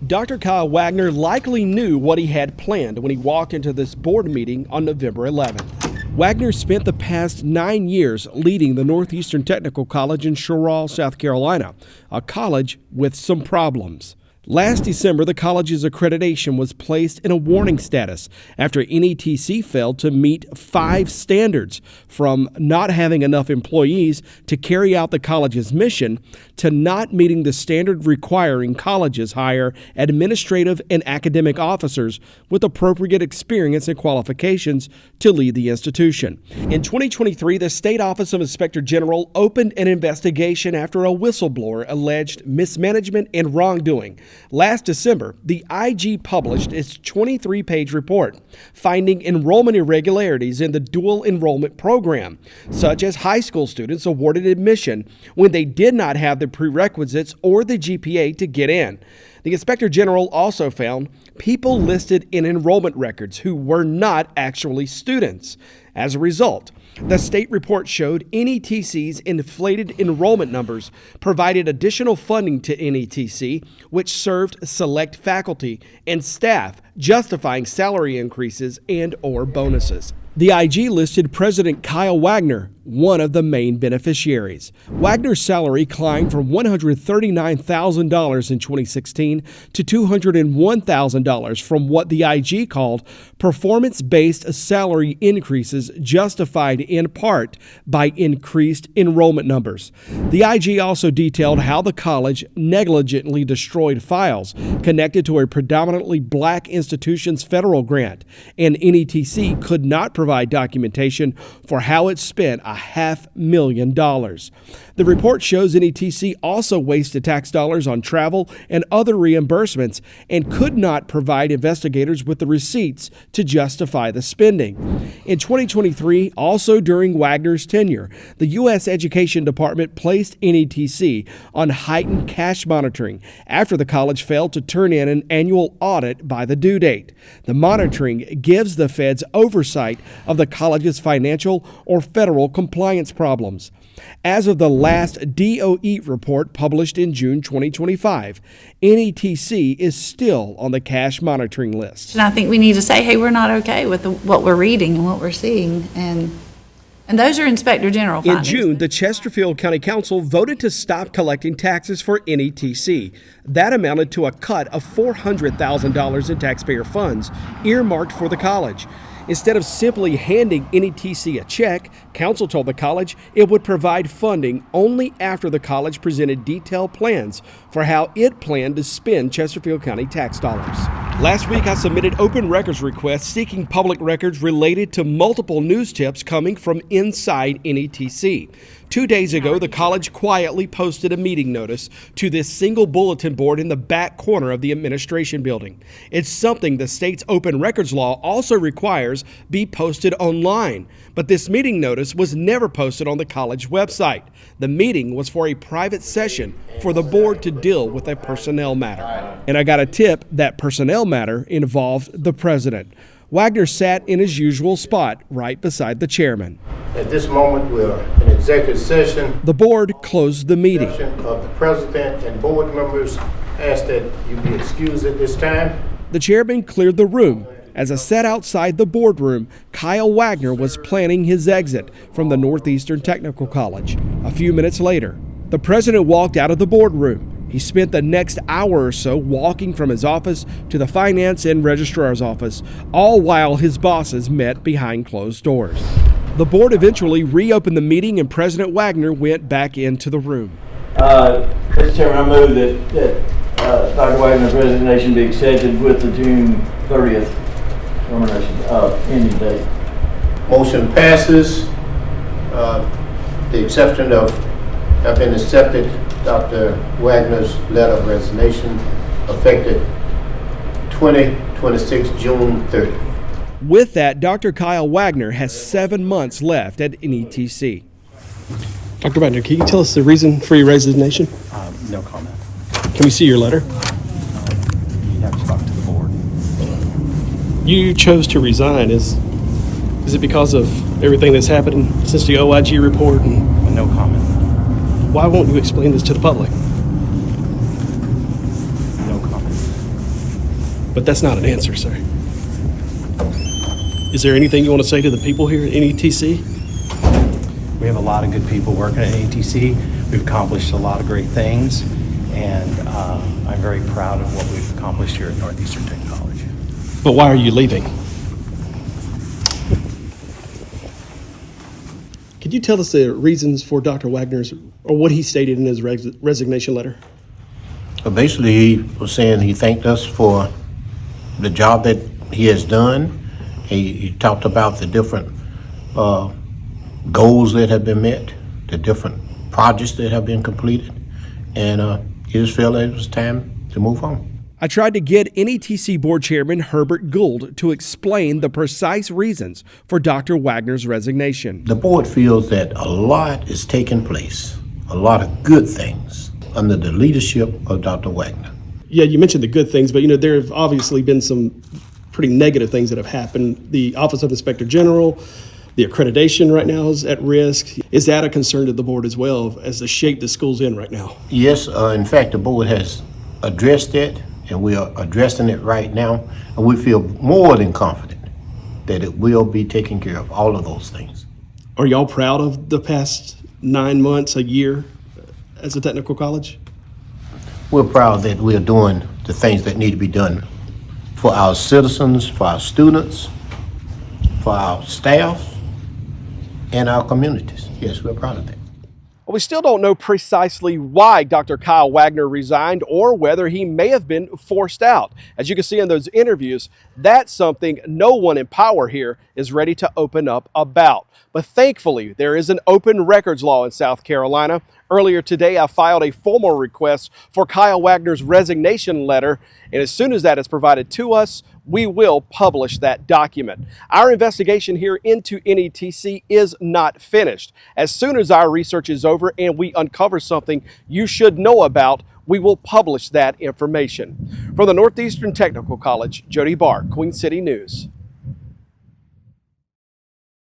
Dr. Kyle Wagner likely knew what he had planned when he walked into this board meeting on November 11th. Wagner spent the past 9 years leading the Northeastern Technical College in Sherrill, South Carolina, a college with some problems. Last December, the college's accreditation was placed in a warning status after NETC failed to meet 5 standards, from not having enough employees to carry out the college's mission to not meeting the standard requiring colleges hire administrative and academic officers with appropriate experience and qualifications to lead the institution. In 2023, the State Office of Inspector General opened an investigation after a whistleblower alleged mismanagement and wrongdoing. Last December, the IG published its 23-page report, finding enrollment irregularities in the dual enrollment program, such as high school students awarded admission when they did not have the prerequisites or the GPA to get in. The Inspector General also found people listed in enrollment records who were not actually students. As a result, the state report showed NETC's inflated enrollment numbers provided additional funding to NETC, which served select faculty and staff, justifying salary increases and/or bonuses. The IG listed President Kyle Wagner, one of the main beneficiaries. Wagner's salary climbed from $139,000 in 2016 to $201,000 from what the IG called performance-based salary increases justified in part by increased enrollment numbers. The IG also detailed how the college negligently destroyed files connected to a predominantly black institution's federal grant, and NETC could not provide documentation for how it spent $500,000. The report shows NETC also wasted tax dollars on travel and other reimbursements and could not provide investigators with the receipts to justify the spending. In 2023, also during Wagner's tenure, the U.S. Education Department placed NETC on heightened cash monitoring after the college failed to turn in an annual audit by the due date. The monitoring gives the feds oversight of the college's financial or federal compliance problems. As of the last DOE report published in June 2025, NETC is still on the cash monitoring list. And I think we need to say, hey, we're not okay with what we're reading and what we're seeing, and those are Inspector General findings. In June, the Chesterfield County Council voted to stop collecting taxes for NETC. That amounted to a cut of $400,000 in taxpayer funds earmarked for the college. Instead of simply handing NETC a check, council told the college it would provide funding only after the college presented detailed plans for how it planned to spend Chesterfield County tax dollars. Last week, I submitted open records requests seeking public records related to multiple news tips coming from inside NETC. 2 days ago, the college quietly posted a meeting notice to this single bulletin board in the back corner of the administration building. It's something the state's open records law also requires be posted online, but this meeting notice was never posted on the college website. The meeting was for a private session for the board to deal with a personnel matter. And I got a tip that personnel matter involved the president. Wagner sat in his usual spot right beside the chairman. At this moment, we're in executive session. The board closed the meeting. Of the president and board members ask that you be excused at this time. The chairman cleared the room. As I sat outside the boardroom, Kyle Wagner was planning his exit from the Northeastern Technical College. A few minutes later, the president walked out of the boardroom. He spent the next hour or so walking from his office to the finance and registrar's office, all while his bosses met behind closed doors. The board eventually reopened the meeting and President Wagner went back into the room. Mr. Chairman, I move that Dr. Wagner's resignation be accepted with the June 30th termination ending date. Motion passes. The exception have been accepted. Dr. Wagner's letter of resignation effective 2026 June 30th. With that, Dr. Kyle Wagner has 7 months left at NETC. Dr. Wagner, can you tell us the reason for your resignation? No comment. Can we see your letter? You have to talk to the board. You chose to resign. Is it because of everything that's happened since the OIG report? And No comment. why won't you explain this to the public? No comment. But that's not an answer, sir. Is there anything you want to say to the people here at NETC? We have a lot of good people working at NETC. We've accomplished a lot of great things, and I'm very proud of what we've accomplished here at Northeastern Technical College. But why are you leaving? Could you tell us the reasons for Dr. Wagner's, or what he stated in his resignation letter? So basically, he was saying he thanked us for the job that he has done. He talked about the different goals that have been met, the different projects that have been completed, and he just felt that it was time to move on. I tried to get NETC Board Chairman Herbert Gould to explain the precise reasons for Dr. Wagner's resignation. The board feels that a lot is taking place, a lot of good things, under the leadership of Dr. Wagner. Yeah, you mentioned the good things, but there have obviously been some pretty negative things that have happened. The Office of Inspector General, the accreditation right now is at risk. Is that a concern to the board as well, as the shape the school's in right now? Yes, in fact, the board has addressed it, and we are addressing it right now, and we feel more than confident that it will be taken care of, all of those things. Are y'all proud of the past 9 months, a year as a technical college? We're proud that we are doing the things that need to be done for our citizens, for our students, for our staff, and our communities. Yes, we're proud of that. Well, we still don't know precisely why Dr. Kyle Wagner resigned or whether he may have been forced out. As you can see in those interviews, that's something no one in power here is ready to open up about. But thankfully, there is an open records law in South Carolina. Earlier today, I filed a formal request for Kyle Wagner's resignation letter, and as soon as that is provided to us, we will publish that document. Our investigation here into NETC is not finished. As soon as our research is over and we uncover something you should know about, we will publish that information. From the Northeastern Technical College, Jody Barr, Queen City News.